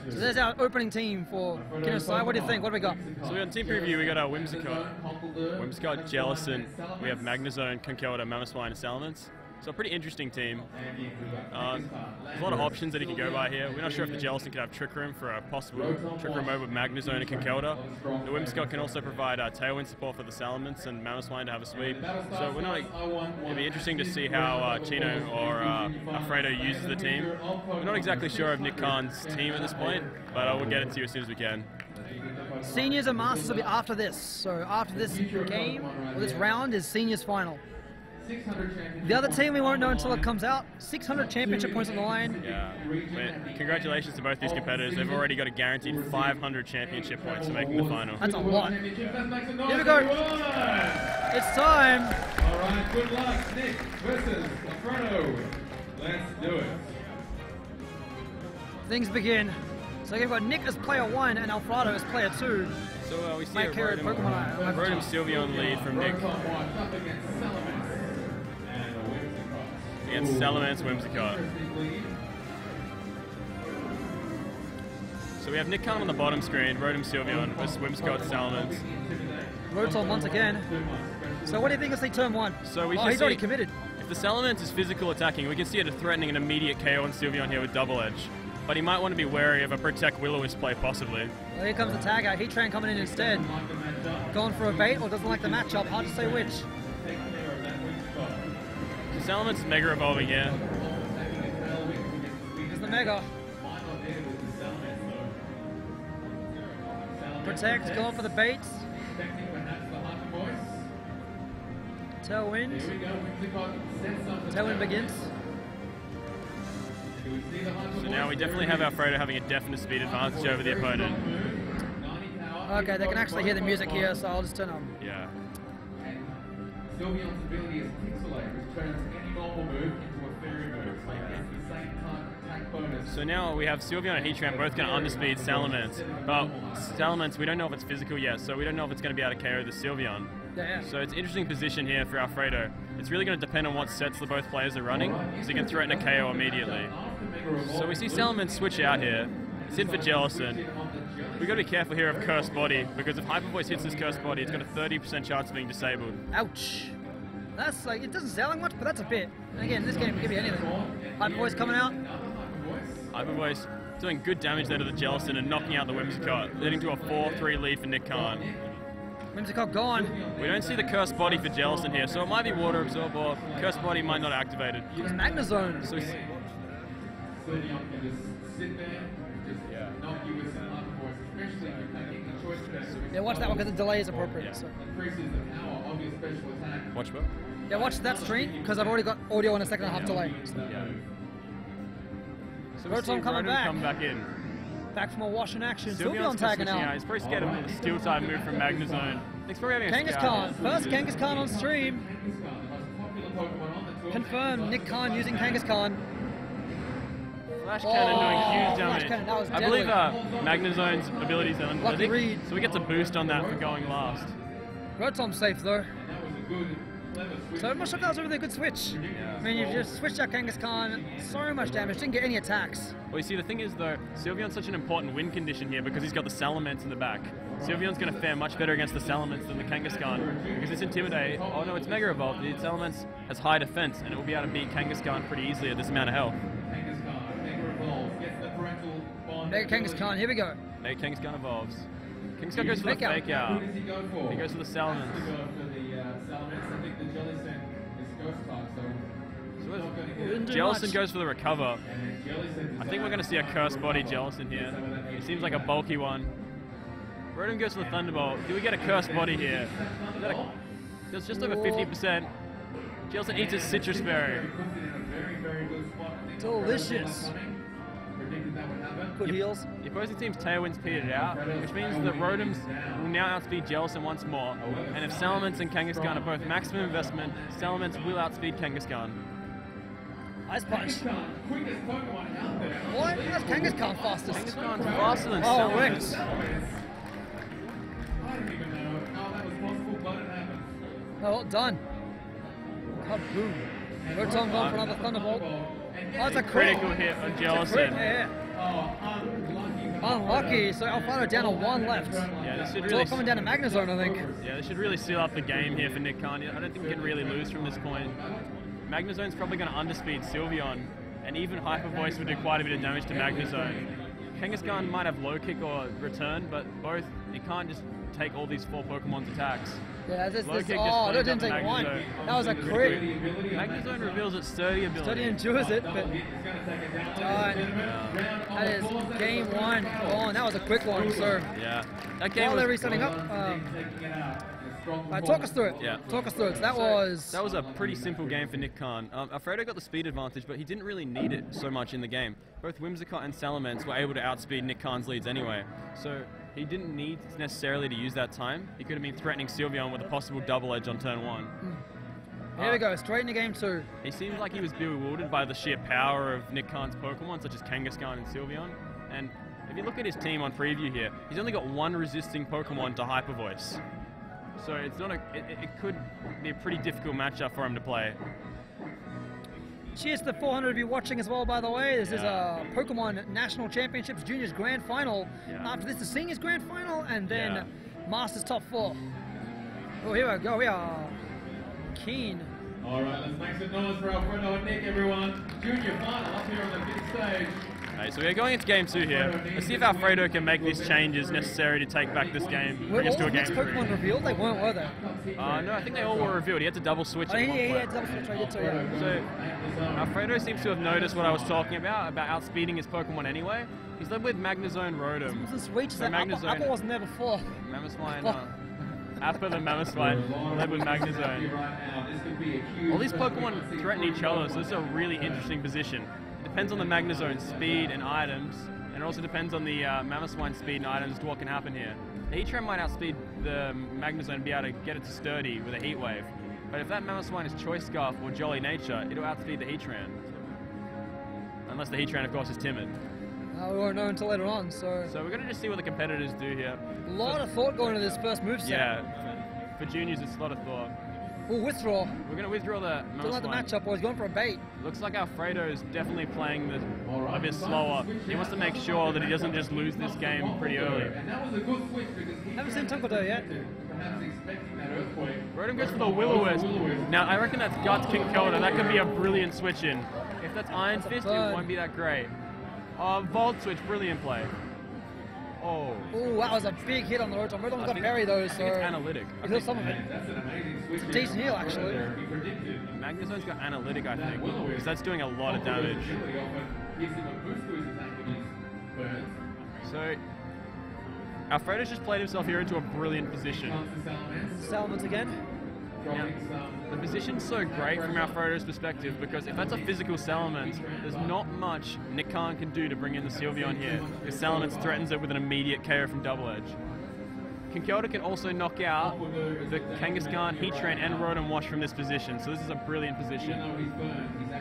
So there's our opening team for Kinosai. What do you think? What do we got? So on team preview, we got our Whimsicott, Jellicent, we have Magnezone, Conkeldurr, Mamoswine, and Salamence. So a pretty interesting team. There's a lot of options that he can go by here. We're not sure if the Jellicent could have Trick Room for a possible Trick Room over Magnezone and Conkeldurr. The Whimsicott can also provide Tailwind support for the Salamence and Mamoswine to have a sweep. So it'll be interesting to see how Chino or Alfredo uses the team. We're not exactly sure of Nick Khan's team at this point, but we'll get it to you as soon as we can. Seniors and Masters will be after this. So after this game, or this round, is Seniors final. The other team we won't know until it comes out. 600 championship points on the line. Yeah. Congratulations to both these competitors. They've already got a guaranteed 500 championship points for making the final. That's a lot. Here we go. It's time. All right, good luck, Nick versus Alfredo. Let's do it. Things begin. So we've got Nick as player 1 and Alfrado as player 2. So we see a Rotom Sylveon lead from Nick. Against Salamence, Whimsicott. So we have Nick Khan on the bottom screen, Rotom Sylveon versus Whimsicott, Salamence. Rotom once again. So what do you think is the turn 1? So we he's already committed. If the Salamence is physical attacking, we can see it threatening an immediate KO on Sylveon here with Double Edge. But he might want to be wary of a Protect Will-O-Wisp play, possibly. Well, here comes the tag out. Heatran coming in instead. Going for a bait or doesn't like the matchup. Hard to say which. Salamence is Mega Evolving here. Here's the Mega. Protect, going for the baits. Tailwind. Tailwind begins. So now we definitely have Alfredo having a definite speed advantage over the opponent. Okay, they can actually hear the music here, so I'll just turn on. Yeah. Sylveon's ability is Pixelate, which turns any normal move into a fairy move. So it's the same attack bonus. So now we have Sylveon and Heatran both going to underspeed Salamence. But Salamence, we don't know if it's physical yet, so we don't know if it's going to be able to KO the Sylveon. Yeah. So it's an interesting position here for Alfredo. It's really going to depend on what sets the both players are running, so he can threaten a KO immediately. So we see Salamence switch out here. It's in for Jellicent. We've got to be careful here of Cursed Body, because if Hyper Voice hits this Cursed Body, it's got a 30% chance of being disabled. Ouch. That's like, it doesn't sound like much, but that's a bit. And again, this game can give you anything. Hyper Voice coming out. Hyper Voice doing good damage there to the Jellicent and knocking out the Whimsicott, leading to a 4-3 lead for Nick Khan. Whimsicott gone. We don't see the Cursed Body for Jellicent here, so it might be Water Absorb or Cursed Body might not activate it. It's Magnezone. So yeah, watch that one because the delay is appropriate. Yeah. So. Watch what? Yeah, watch that stream because I've already got audio on a 1.5 delay. So. Yeah. So Rotom coming back. Come back in. Back from a wash in action. Sylveon's Sylveon tagging out. He's probably scared of a Steel type move from Magnezone. He's probably having a Kangaskhan. First Kangaskhan on stream. Confirmed. Nick Khan using Kangaskhan. Flash Cannon doing huge damage. Cannon, that was I believe Magnezone's abilities are Lucky read. so we get a boost on that for going last. Rotom's safe though. So I'm not sure if that was a really good switch. Yeah. I mean, you just switched out Kangaskhan, so much damage, didn't get any attacks. Well, you see, the thing is though, Sylveon's such an important win condition here because he's got the Salamence in the back. Sylveon's going to fare much better against the Salamence than the Kangaskhan because it's Intimidate. Oh no, it's Mega Evolve. The Salamence has high defense and it will be able to beat Kangaskhan pretty easily at this amount of health. Mega Kangaskhan, here we go. Mega Kangaskhan evolves. Kangaskhan goes for the fake out. He goes for the Salamence. Jellicent goes for the recover. I think we're going to see a Cursed Body Jellicent here. It seems like a bulky one. Rotom goes for the Thunderbolt. Do we get a Cursed Body here? That's just over 50%. Jellicent eats his Citrus Berry. Delicious. Good heals. The opposing team's Tailwind's petered out, which means that Rotoms will now outspeed Jellicent once more. And if Salamence and Kangaskhan are both maximum investment, Salamence will outspeed Kangaskhan. Ice Punch. What? That's Kangaskhan fastest. Kangaskhan's faster than Oh, Salamence. Well done. Kaboom. Rotom going for another Thunderbolt. Oh, it's a crit. Critical hit on Crit, Jellison. yeah. Unlucky, so Alfrado down to 1 left. Yeah, this should It's really. all coming down to Magnezone, I think. Yeah, this should really seal up the game here for Nick Khan. I don't think he can really lose from this point. Magnezone's probably going to underspeed Sylveon, and even Hyper Voice would do quite a bit of damage to Magnezone. Kangaskhan might have low kick or return, but both, it can't just take all these 4 Pokemon's attacks. Yeah, Low kick just oh, closes that didn't up take one. Magnezone. That was a crit. Magnezone reveals its sturdy ability. Study endures it, but that is game 1. Oh, that was a quick one, so Yeah, that game while they're was, resetting up, talk us through it. Yeah. Talk us through it. So that was a pretty simple game for Nick Khan. Alfredo got the speed advantage, but he didn't really need it so much in the game. Both Whimsicott and Salamence were able to outspeed Nick Khan's leads anyway, so he didn't need necessarily to use that time. He could have been threatening Sylveon with a possible double edge on turn 1. Here we go, straight into game 2. He seemed like he was bewildered by the sheer power of Nick Khan's Pokemon, such as Kangaskhan and Sylveon. And if you look at his team on preview here, he's only got 1 resisting Pokemon to Hyper Voice. So it's not it could be a pretty difficult matchup for him to play. Cheers to the 400 of you watching as well, by the way. This is a Pokemon National Championships Juniors Grand Final. Yeah. After this, the Seniors Grand Final, and then Yeah. Masters Top 4. Oh, here we go. We are keen. All right, let's make some noise for Alfredo and Nick, everyone. Junior final up here on the big stage. Okay, so we're going into game 2 here. Let's see if Alfredo can make these changes necessary to take back this game, Were bring us all to a of game Nick's 3. Pokemon revealed? They weren't, were they? No, I think they all were revealed. He had to double switch Oh, at one he point. had double switch, I did too, yeah. So Alfredo seems to have noticed what I was talking about outspeeding his Pokemon anyway. He's led with Magnezone Rotom. This reach, So that Magnezone- Apple wasn't there before. Mamoswine, Appa the Mamoswine led with Magnezone. All these Pokemon threaten each other, so this is a really interesting position. It depends on the Magnezone's speed and items, and it also depends on the Mamoswine's speed and items as to what can happen here. The Heatran might outspeed the Magnezone and be able to get it to Sturdy with a Heat Wave, but if that Mamoswine is Choice Scarf or Jolly Nature, it'll outspeed the Heatran. Unless the Heatran, of course, is timid. We won't know until later on, so... So we're going to just see what the competitors do here. A lot of thought going into this first move set. Yeah, for juniors, it's a lot of thought. Oh, withdraw. We're going to withdraw the Don't like the Mamoswine. matchup, or he's going for a bait. Looks like Alfredo is definitely playing a bit slower. He wants to make sure that he doesn't just lose this game pretty early. And that was a good switch because he Haven't seen Tunkeldurr yet. perhaps expecting that earthquake. Rotom goes for the Will-O-Wisp. Now, I reckon that's Guts King Keldor. That could be a brilliant switch in. If that's Iron Fist, it burn. won't be that great. Volt Switch, brilliant play. Oh. Oh, that was a big hit on the Rotom. Rotom's got berry though, I so... think it's analytic. He healed some of it. That's an amazing switch. It's a decent heal, actually. He predicted. Magnezone's got analytic, I think, because that's doing a lot of damage. Really often gives him a boost to his attack with his burns. So, Alfredo's just played himself here into a brilliant position. Comes to Salamence, Salamence again. dropping some. The position's so great from Alfredo's perspective because if that's a physical Salamence, there's not much Nick Khan can do to bring in the Sylveon here because Salamence threatens it with an immediate KO from Double Edge. Kinkeldor can also knock out the Kangaskhan, Heatran, and Rotom Wash from this position, so this is a brilliant position.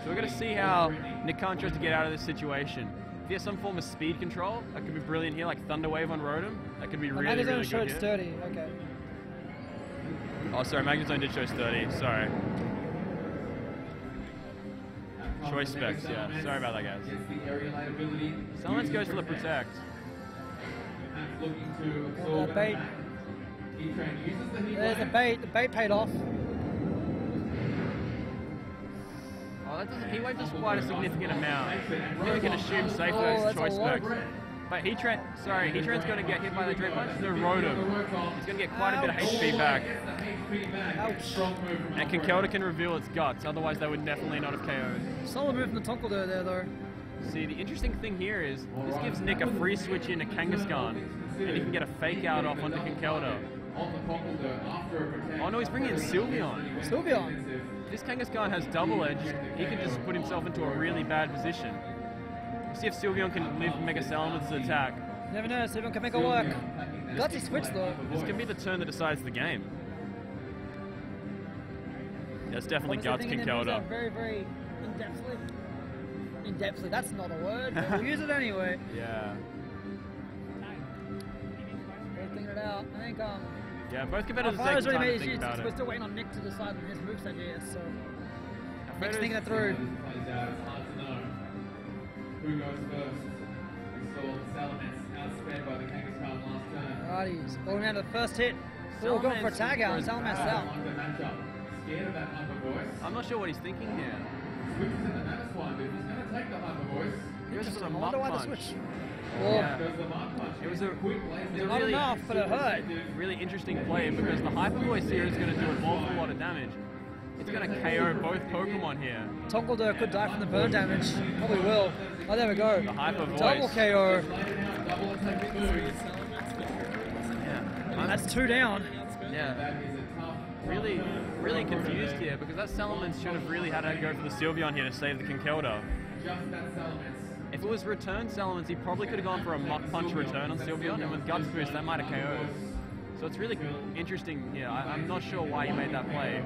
So we're going to see how Nick Khan tries to get out of this situation. If he has some form of speed control, that could be brilliant here, like Thunder Wave on Rotom. That could be really, Magnezone really showed good here. sturdy, okay. Oh, sorry, Magnezone did show sturdy. Sorry. Choice specs, yeah. Sorry about that, guys. Salamence goes for the Protect. Looking to Oh, absorb that bait. Heatran uses the heat There's the wave. bait. The bait paid off. Oh, that doesn't. Heat Wave does quite a significant amount. I think we can assume safe Oh, that's that's a choice lot. specs. But Heatran's going to get hit by the Dread Punch. The Rotom. He's going to get quite a bit of HP back. Ouch. And Kinkeldor can reveal its guts, otherwise they would definitely not have KO'd. Solid move from the Tunkeldurr there, though. See, the interesting thing here is this gives Nick a free switch into Kangaskhan, and he can get a fake out off onto Kinkeldor. Oh no, he's bringing in Sylveon. Sylveon. If this Kangaskhan has double edge, he could just put himself into a really bad position. See if Sylveon can live Mega Salamance's attack. Never know, Sylveon can make it work. Gutsy switch, though. This can be the turn that decides the game. That's definitely Guts Kinkeldor. Very, very in-depthly. In-depthly, that's not a word, but we'll use it anyway. Yeah. We're thinking it out. I think, Yeah, both competitors take Alfredo's time already to made think his about We're it. still waiting on Nick to decide on his moveset here, so... Nick's Alfredo's- thinking it through. It's hard to know. who goes first? We saw the Salamence outsped by the Kangaskhan last turn. Righties, going down to the first hit. Still going for a tag out, Salamence out. Like the matchup. Scared of that hyper voice. I'm not sure what he's thinking here. Switches in the Mammoth one, but if he's going to take the hyper voice, Here's I some wonder muck why the punch. switch. Yeah. goes the Mark Punch. It was a quick laser. Not enough, but it hurt. really interesting play because the Hyper Voice here is going to do an awful lot of damage. It's going to KO both Pokemon here. Tongolder could die from the burn damage. Probably will. Oh, there we go. The Hyper Voice. Double KO. Double attack boost. Yeah. That's 2 down. Yeah. That is a tough. Really confused here because that Salamence should have really had to go for the Sylveon here to save the Conkeldurr. Just that Salamence. If it was return Salamence, he probably could have gone for a Muck Punch return on Sylveon, and with Guts Boost, that might have KO'd. So it's really interesting here. I'm not sure why he made that play.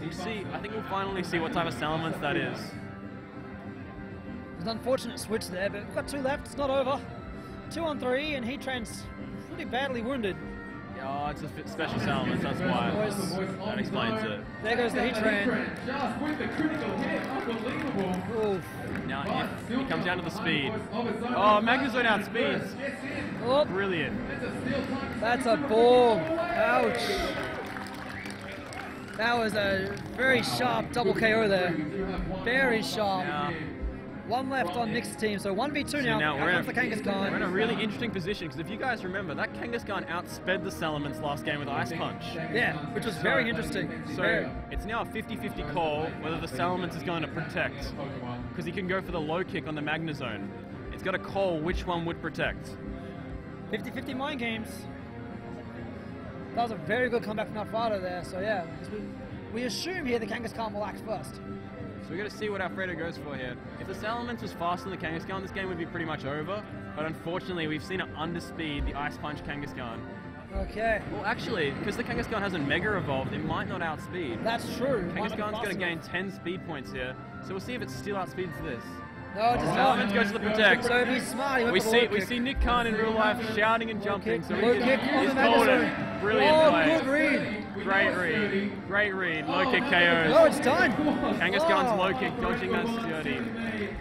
We'll see. I think we'll finally see what type of Salamence that is. It's an unfortunate switch there, but we've got 2 left. It's not over. 2 on 3, and Heatran's pretty badly wounded. Oh, it's a special Salamence, that's why. That explains it. There goes the Heatran. Just with the critical hit. Unbelievable. Oof. Now, if he comes down to the speed. Oh, Magnezone outspeeds. Oh, Brilliant. that's a ball. Ouch. That was a very sharp double KO there. Very sharp. Now, 1 left on Nick's team, so 1v2 now. now Out comes the Kangaskhan. we're in a really interesting position because if you guys remember, that Kangaskhan outsped the Salamence last game with Ice Punch. Yeah, which was very interesting. So it's now a 50-50 call whether the Salamence is going to protect because he can go for the low kick on the Magnezone. It's got to call which one would protect. 50-50 mind games. That was a very good comeback from Alfrado there, so yeah. We assume here the Kangaskhan will act first. So we're going to see what Alfredo goes for here. If the Salamence was faster than the Kangaskhan, this game would be pretty much over. But unfortunately, we've seen it underspeed the Ice Punch Kangaskhan. Okay. Well, actually, because the Kangaskhan hasn't Mega Evolved, it might not outspeed. That's true. Kangaskhan's going to gain 10 speed points here. So we'll see if it still outspeeds this. No, it does Salamence not. goes to the protect. So if he's smart, he went We for the low see kick. Nick Khan in real life shouting and jumping. So Low kick on he's the called it. Magnezone. Brilliant Oh, play. good read. Great read. Low kick KOs. Oh, it's done. Kangaskhan's Oh. low kick dodging that sturdy.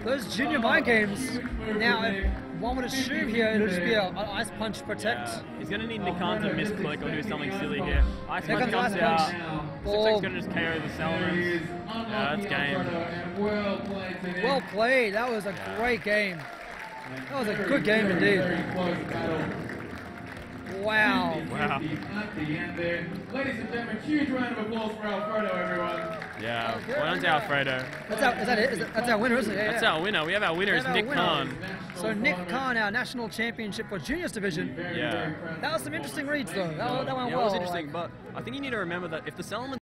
Those junior mind games. Now, if one would assume here it'll just be an Ice Punch protect. Yeah. He's going to need Nick Khan to misclick or do something silly here. Ice Here Punch comes comes Ice out. Punch. Looks like he's going to just KO the Salamence. Yeah, that's game. Well played. That was a great game. That was a good game indeed. Wow. Wow. At the end there. Ladies and gentlemen, huge round of applause for Alfredo, everyone. Yeah, well done to Alfredo. That's our, that's our winner, isn't it? Yeah, That's yeah. our winner. We have our winner We is have our Nick winner. Khan. So Nick Khan, our national championship for juniors division. Yeah. That was some interesting reads though. That went Yeah, well. it was interesting, but I think you need to remember that if the Salamence